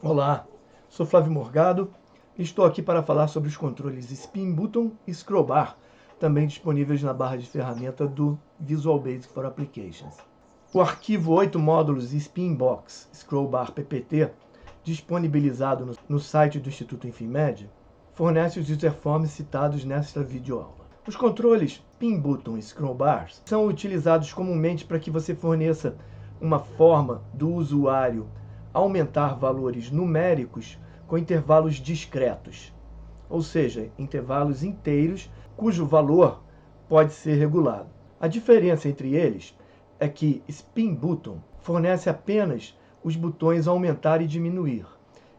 Olá, sou Flávio Morgado e estou aqui para falar sobre os controles Spin Button e Scroll Bar, também disponíveis na barra de ferramenta do Visual Basic for Applications. O arquivo 8 módulos Spinbox Scroll Bar PPT, disponibilizado no site do Instituto Infimed, fornece os userforms citados nesta videoaula. Os controles Spin Button e Scroll Bars são utilizados comumente para que você forneça uma forma do usuário aumentar valores numéricos com intervalos discretos, ou seja, intervalos inteiros cujo valor pode ser regulado. A diferença entre eles é que Spin Button fornece apenas os botões aumentar e diminuir,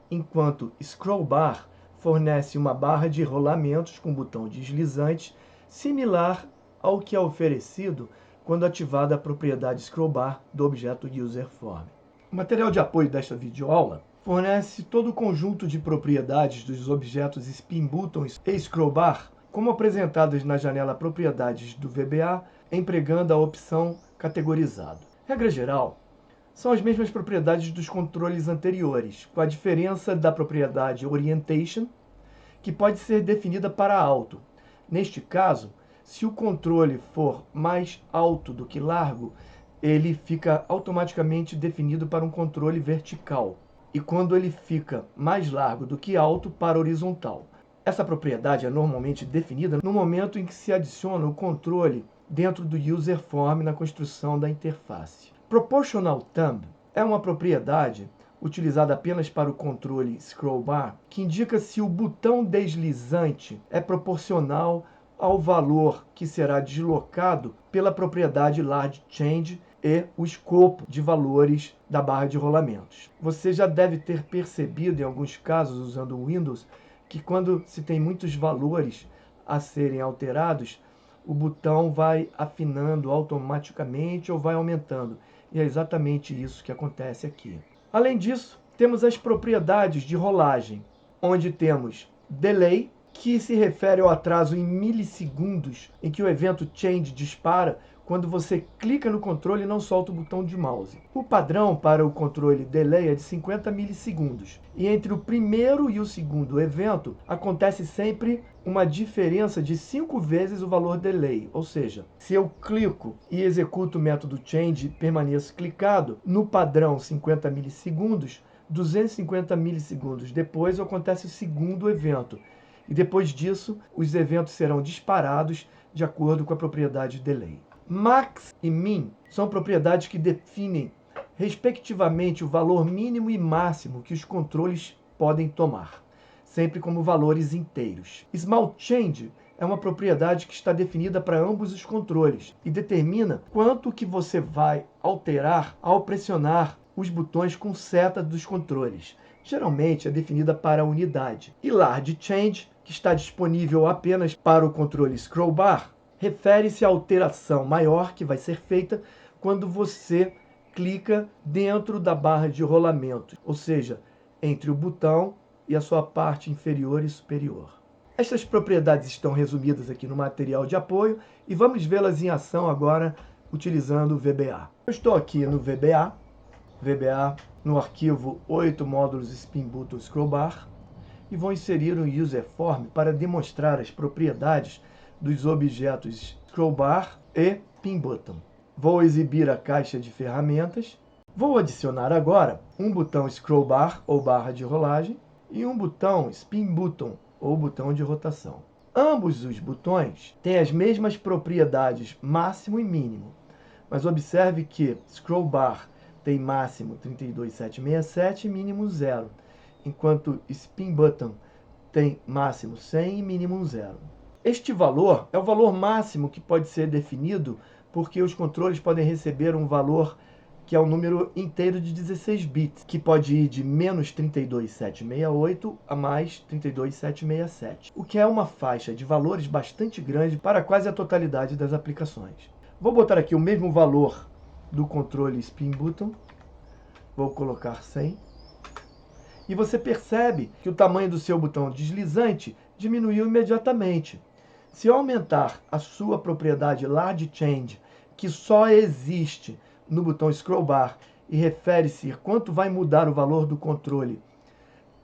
enquanto Scroll Bar fornece uma barra de rolamentos com botão deslizante, similar ao que é oferecido quando ativada a propriedade Scroll Bar do objeto UserForm. O material de apoio desta videoaula fornece todo o conjunto de propriedades dos objetos Spin Button e Scroll Bar, como apresentadas na janela Propriedades do VBA, empregando a opção Categorizado. Regra geral, são as mesmas propriedades dos controles anteriores, com a diferença da propriedade Orientation, que pode ser definida para alto. Neste caso, se o controle for mais alto do que largo, ele fica automaticamente definido para um controle vertical, e quando ele fica mais largo do que alto, para horizontal. Essa propriedade é normalmente definida no momento em que se adiciona o controle dentro do UserForm na construção da interface. Proportional Thumb é uma propriedade utilizada apenas para o controle Scroll Bar, que indica se o botão deslizante é proporcional ao valor que será deslocado pela propriedade Large Change e o escopo de valores da barra de rolamentos. Você já deve ter percebido, em alguns casos, usando o Windows, que quando se tem muitos valores a serem alterados, o botão vai afinando automaticamente ou vai aumentando. E é exatamente isso que acontece aqui. Além disso, temos as propriedades de rolagem, onde temos Delay, que se refere ao atraso em milissegundos em que o evento Change dispara quando você clica no controle e não solta o botão de mouse. O padrão para o controle Delay é de 50 milissegundos. E entre o primeiro e o segundo evento, acontece sempre uma diferença de 5 vezes o valor Delay. Ou seja, se eu clico e executo o método Change e permaneço clicado, no padrão 50 milissegundos, 250 milissegundos depois acontece o segundo evento. E depois disso, os eventos serão disparados de acordo com a propriedade Delay. Max e Min são propriedades que definem, respectivamente, o valor mínimo e máximo que os controles podem tomar, sempre como valores inteiros. Small Change é uma propriedade que está definida para ambos os controles e determina quanto que você vai alterar ao pressionar os botões com seta dos controles. Geralmente é definida para a unidade. E Large Change, que está disponível apenas para o controle Scroll Bar, refere-se à alteração maior que vai ser feita quando você clica dentro da barra de rolamento, ou seja, entre o botão e a sua parte inferior e superior. Estas propriedades estão resumidas aqui no material de apoio e vamos vê-las em ação agora utilizando o VBA. Eu estou aqui no VBA no arquivo 8 módulos Spin Button Scroll Bar e vou inserir um UserForm para demonstrar as propriedades dos objetos Scroll Bar e Spin Button. Vou exibir a caixa de ferramentas. Vou adicionar agora um botão Scroll Bar ou barra de rolagem e um botão Spin Button ou botão de rotação. Ambos os botões têm as mesmas propriedades máximo e mínimo, mas observe que Scroll Bar tem máximo 32.767 e mínimo 0, enquanto Spin Button tem máximo 100 e mínimo 0. Este valor é o valor máximo que pode ser definido porque os controles podem receber um valor que é um número inteiro de 16 bits, que pode ir de menos 32.768 a mais 32.767, o que é uma faixa de valores bastante grande para quase a totalidade das aplicações. Vou botar aqui o mesmo valor do controle Spin Button, vou colocar 100, e você percebe que o tamanho do seu botão deslizante diminuiu imediatamente. Se eu aumentar a sua propriedade Large Change, que só existe no botão Scroll Bar e refere-se a quanto vai mudar o valor do controle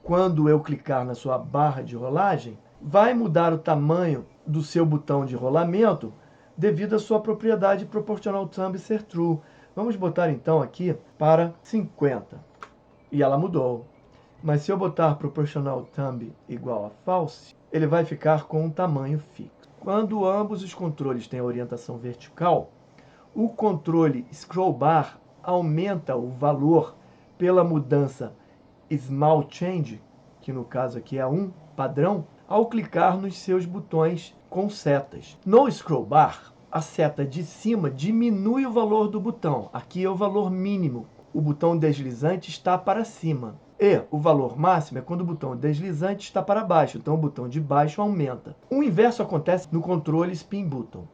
quando eu clicar na sua barra de rolagem, vai mudar o tamanho do seu botão de rolamento devido à sua propriedade proportional thumb ser true. Vamos botar então aqui para 50. E ela mudou. Mas se eu botar proportional thumb igual a false, ele vai ficar com um tamanho fixo. Quando ambos os controles têm a orientação vertical, o controle scroll bar aumenta o valor pela mudança small change, que no caso aqui é 1 padrão, ao clicar nos seus botões com setas. No scroll bar, a seta de cima diminui o valor do botão. Aqui é o valor mínimo. O botão deslizante está para cima. E o valor máximo é quando o botão deslizante está para baixo. Então o botão de baixo aumenta. O inverso acontece no controle spin button.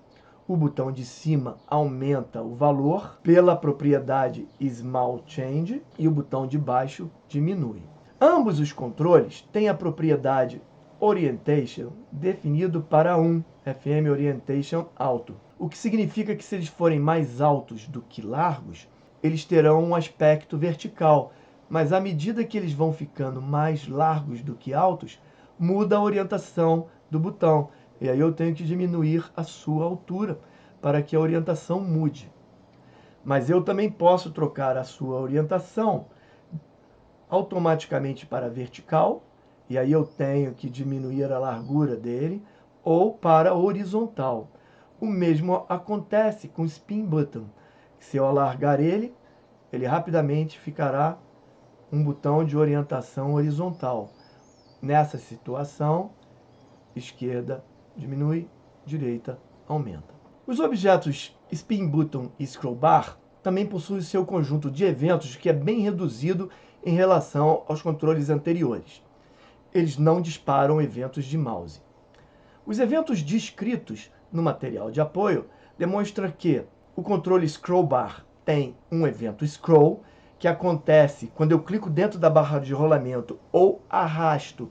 O botão de cima aumenta o valor pela propriedade small change e o botão de baixo diminui. Ambos os controles têm a propriedade orientation definido para 1, FM Orientation alto. O que significa que se eles forem mais altos do que largos, eles terão um aspecto vertical. Mas à medida que eles vão ficando mais largos do que altos, muda a orientação do botão. E aí eu tenho que diminuir a sua altura para que a orientação mude. Mas eu também posso trocar a sua orientação automaticamente para vertical, e aí eu tenho que diminuir a largura dele, ou para horizontal. O mesmo acontece com o spin button. Se eu alargar ele rapidamente ficará um botão de orientação horizontal. Nessa situação, esquerda diminui, direita aumenta. Os objetos spin button e scroll bar também possuem seu conjunto de eventos que é bem reduzido em relação aos controles anteriores. Eles não disparam eventos de mouse. Os eventos descritos no material de apoio demonstram que o controle scroll bar tem um evento scroll, que acontece quando eu clico dentro da barra de rolamento ou arrasto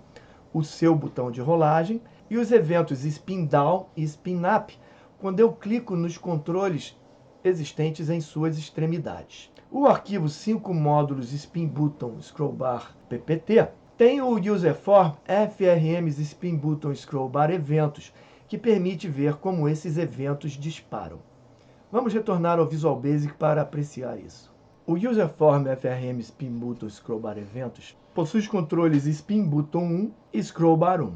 o seu botão de rolagem, e os eventos spin down e spin up, quando eu clico nos controles existentes em suas extremidades. O arquivo 5 módulos spin button scroll bar ppt tem o userform frms spin button scroll bar eventos, que permite ver como esses eventos disparam. Vamos retornar ao Visual Basic para apreciar isso. O userform frm spin button scroll bar eventos possui os controles spin button 1 e scroll bar 1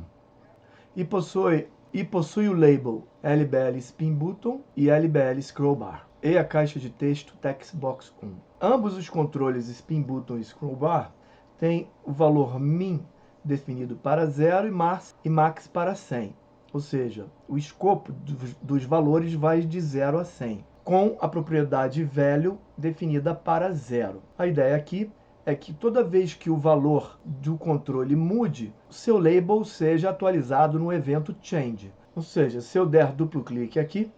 e possui o label LBL spin button e LBL scroll bar e a caixa de texto textbox 1. Ambos os controles spin button e scroll bar têm o valor min definido para 0 e max para 100. Ou seja, o escopo dos valores vai de 0 a 100, com a propriedade value definida para 0. A ideia aqui é que toda vez que o valor do controle mude, o seu label seja atualizado no evento change. Ou seja, se eu der duplo clique aqui,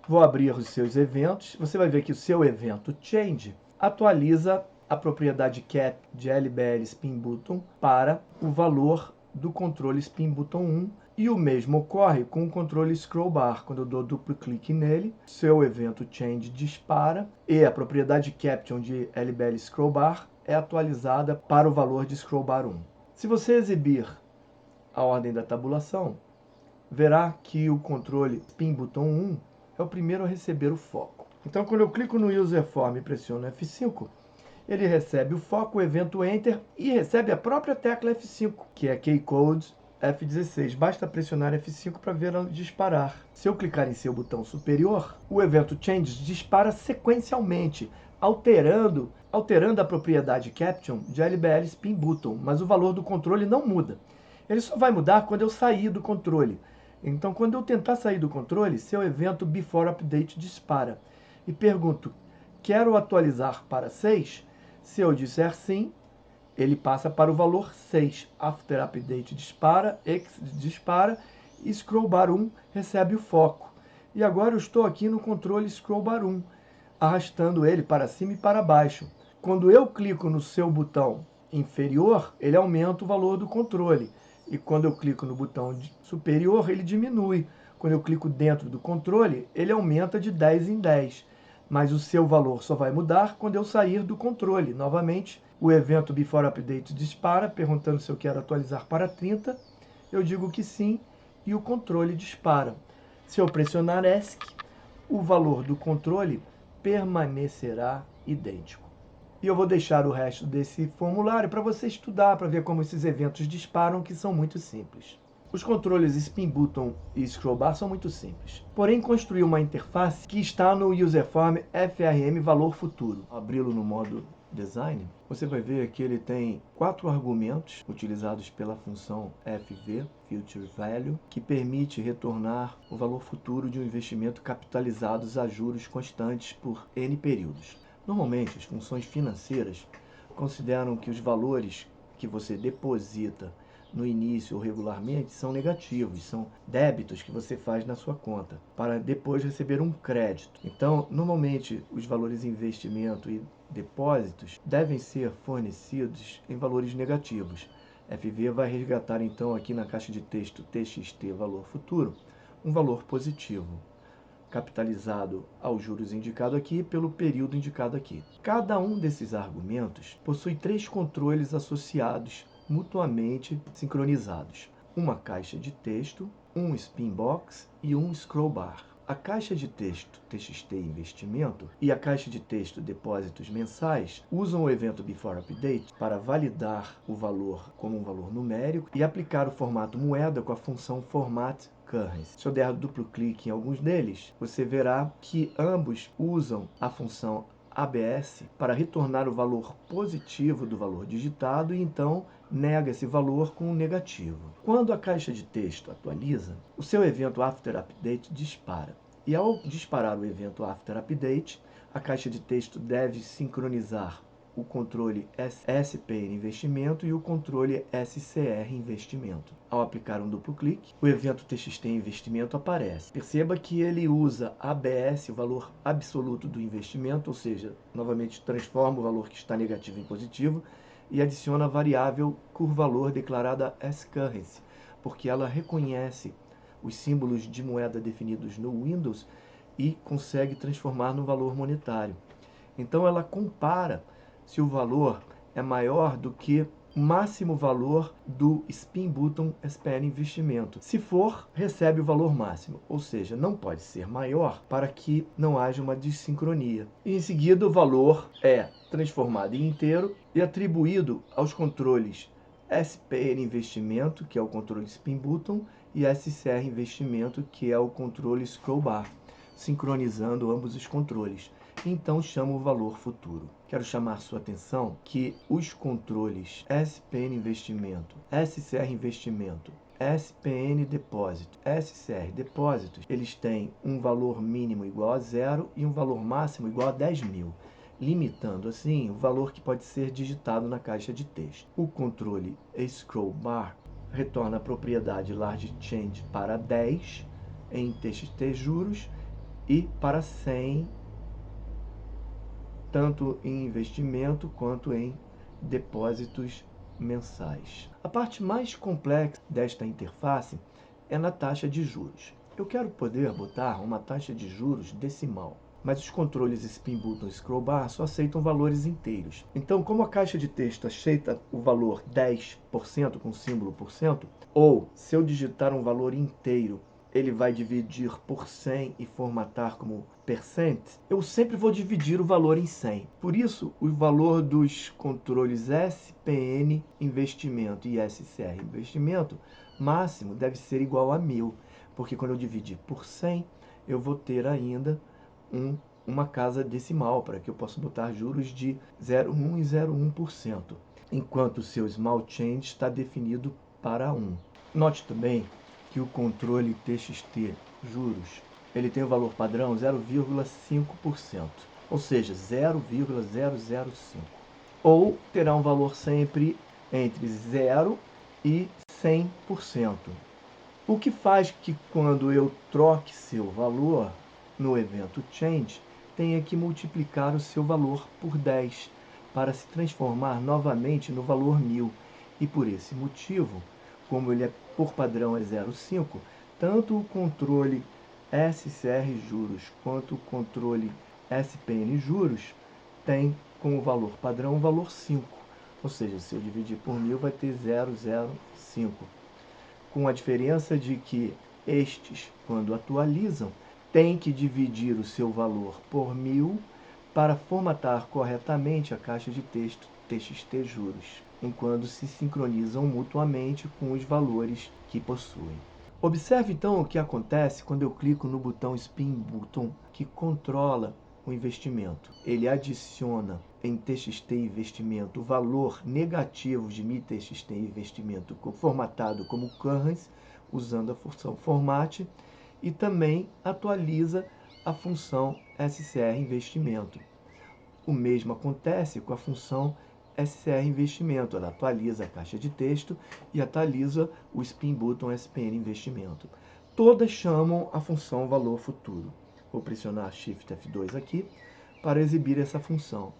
vou abrir os seus eventos, você vai ver que o seu evento change atualiza a propriedade cap de LBL spin button para o valor do controle spin button 1, e o mesmo ocorre com o controle scroll bar. Quando eu dou duplo clique nele, seu evento change dispara e a propriedade caption de LBL scroll bar é atualizada para o valor de scroll bar 1. Se você exibir a ordem da tabulação, verá que o controle spin button 1 é o primeiro a receber o foco. Então, quando eu clico no userform e pressiono F5, ele recebe o foco, o evento Enter, e recebe a própria tecla F5, que é Keycode F16. Basta pressionar F5 para vê-la disparar. Se eu clicar em seu botão superior, o evento Change dispara sequencialmente, alterando a propriedade Caption de LBL Spin Button, mas o valor do controle não muda. Ele só vai mudar quando eu sair do controle. Então, quando eu tentar sair do controle, seu evento Before Update dispara. E pergunto, quero atualizar para 6? Se eu disser sim, ele passa para o valor 6. After Update dispara, Exit dispara e Scroll Bar 1 recebe o foco. E agora eu estou aqui no controle Scroll Bar 1, arrastando ele para cima e para baixo. Quando eu clico no seu botão inferior, ele aumenta o valor do controle. E quando eu clico no botão superior, ele diminui. Quando eu clico dentro do controle, ele aumenta de 10 em 10. Mas o seu valor só vai mudar quando eu sair do controle. Novamente, O evento before update dispara, perguntando se eu quero atualizar para 30. Eu digo que sim e o controle dispara. Se eu pressionar ESC, o valor do controle permanecerá idêntico. E eu vou deixar o resto desse formulário para você estudar, para ver como esses eventos disparam, que são muito simples. Os controles Spin Button e Scroll Bar são muito simples. Porém, construí uma interface que está no Userform FRM Valor Futuro. Ao abri-lo no modo Design, você vai ver que ele tem 4 argumentos utilizados pela função FV, Future Value, que permite retornar o valor futuro de um investimento capitalizados a juros constantes por N períodos. Normalmente, as funções financeiras consideram que os valores que você deposita no início ou regularmente são negativos, são débitos que você faz na sua conta, para depois receber um crédito. Então, normalmente, os valores de investimento e depósitos devem ser fornecidos em valores negativos. FV vai resgatar então aqui na caixa de texto TXT valor futuro um valor positivo, capitalizado aos juros indicado aqui pelo período indicado aqui. Cada um desses argumentos possui 3 controles associados mutuamente sincronizados: uma caixa de texto, um spin box e um scroll bar. A caixa de texto TXT investimento e a caixa de texto depósitos mensais usam o evento before update para validar o valor como um valor numérico e aplicar o formato moeda com a função format currency. Se eu der duplo clique em alguns deles, você verá que ambos usam a função ABS para retornar o valor positivo do valor digitado e então nega esse valor com um negativo. Quando a caixa de texto atualiza, o seu evento After Update dispara. E ao disparar o evento After Update, a caixa de texto deve sincronizar o controle SPN Investimento e o controle SCR Investimento. Ao aplicar um duplo clique, o evento TXT Investimento aparece. Perceba que ele usa ABS, o valor absoluto do investimento, ou seja, novamente transforma o valor que está negativo em positivo e adiciona a variável curvalor declarada as-currency, porque ela reconhece os símbolos de moeda definidos no Windows e consegue transformar no valor monetário. Então ela compara se o valor é maior do que o máximo valor do Spin Button SPN Investimento. Se for, recebe o valor máximo, ou seja, não pode ser maior para que não haja uma desincronia. E em seguida o valor é transformado em inteiro e atribuído aos controles SPN Investimento, que é o controle Spin Button, e SCR Investimento, que é o controle Scroll Bar, sincronizando ambos os controles. Então chamo o valor futuro. Quero chamar sua atenção que os controles SPN Investimento, SCR Investimento, SPN Depósito, SCR Depósitos, eles têm um valor mínimo igual a 0 e um valor máximo igual a 10.000, limitando assim o valor que pode ser digitado na caixa de texto. O controle Scroll Bar retorna a propriedade Large Change para 10 em TXT juros e para 100 tanto em investimento quanto em depósitos mensais. A parte mais complexa desta interface é na taxa de juros. Eu quero poder botar uma taxa de juros decimal, mas os controles Spin Button e Scroll Bar só aceitam valores inteiros. Então, como a caixa de texto aceita o valor 10% com símbolo por cento, ou se eu digitar um valor inteiro, ele vai dividir por 100 e formatar como percent, eu sempre vou dividir o valor em 100. Por isso, o valor dos controles SPN Investimento e SCR Investimento máximo deve ser igual a 1000, porque quando eu dividir por 100, eu vou ter ainda uma casa decimal, para que eu possa botar juros de 0,1 e 0,1%, enquanto o seu Small Change está definido para 1. Note também que o controle TXT juros, ele tem o valor padrão 0,5%, ou seja, 0,005. Ou terá um valor sempre entre 0 e 100%. O que faz que quando eu troque seu valor no evento Change, tenha que multiplicar o seu valor por 10 para se transformar novamente no valor 1000. E por esse motivo, como ele é por padrão é 0,5, tanto o controle SCR juros quanto o controle SPN juros tem como valor padrão o valor 5, Ou seja, se eu dividir por 1000 vai ter 005. Com a diferença de que estes, quando atualizam, têm que dividir o seu valor por 1000 para formatar corretamente a caixa de texto TXT juros, enquanto se sincronizam mutuamente com os valores que possuem. Observe então o que acontece quando eu clico no botão Spin Button, que controla o investimento. Ele adiciona em TXT investimento o valor negativo de MiTXT investimento formatado como currency, usando a função format, e também atualiza a função SCR investimento. O mesmo acontece com a função SCR investimento. Ela atualiza a caixa de texto e atualiza o Spin Button SPN investimento. Todas chamam a função valor futuro. Vou pressionar Shift F2 aqui para exibir essa função.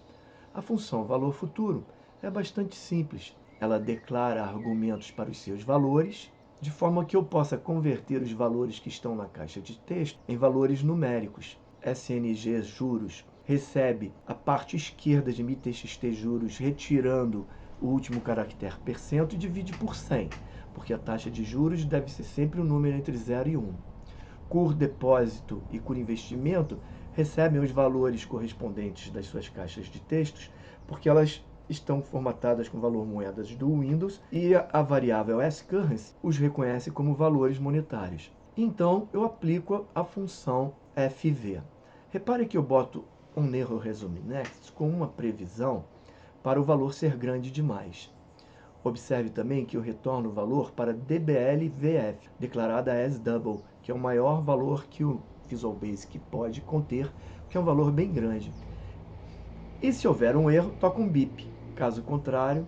A função valor futuro é bastante simples. Ela declara argumentos para os seus valores, de forma que eu possa converter os valores que estão na caixa de texto em valores numéricos. SNG juros recebe a parte esquerda de MiTXT juros, retirando o último caractere % e divide por 100, porque a taxa de juros deve ser sempre um número entre 0 e 1. CUR depósito e CUR investimento recebem os valores correspondentes das suas caixas de textos, porque elas estão formatadas com valor moedas do Windows e a variável sCurrency os reconhece como valores monetários. Então, eu aplico a função FV. Repare que eu boto um erro resume next com uma previsão para o valor ser grande demais. Observe também que eu retorno o valor para DBLVF, declarada as double, que é o maior valor que o Visual Basic pode conter, que é um valor bem grande. E se houver um erro, toca um bip. Caso contrário,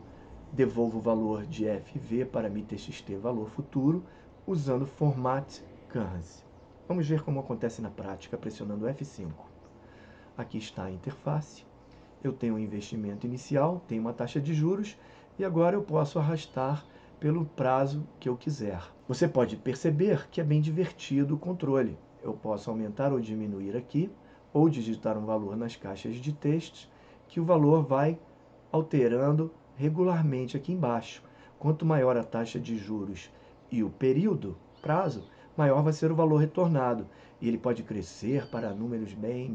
devolvo o valor de FV para MiTXT valor futuro, usando Format Currency. Vamos ver como acontece na prática, pressionando F5. Aqui está a interface. Eu tenho um investimento inicial, tenho uma taxa de juros, e agora eu posso arrastar pelo prazo que eu quiser. Você pode perceber que é bem divertido o controle. Eu posso aumentar ou diminuir aqui, ou digitar um valor nas caixas de textos, que o valor vai alterando regularmente aqui embaixo. Quanto maior a taxa de juros e o período, prazo, maior vai ser o valor retornado. E ele pode crescer para números bem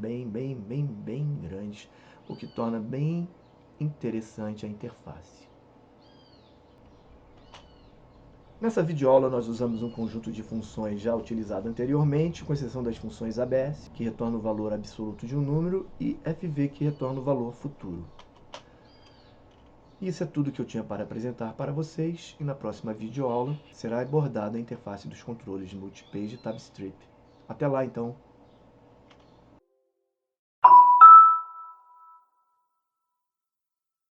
grandes, o que torna bem interessante a interface. Nessa videoaula nós usamos um conjunto de funções já utilizado anteriormente, com exceção das funções ABS, que retorna o valor absoluto de um número, e FV, que retorna o valor futuro. Isso é tudo que eu tinha para apresentar para vocês, e na próxima videoaula será abordada a interface dos controles de Multipage e Tab Strip. Até lá, então!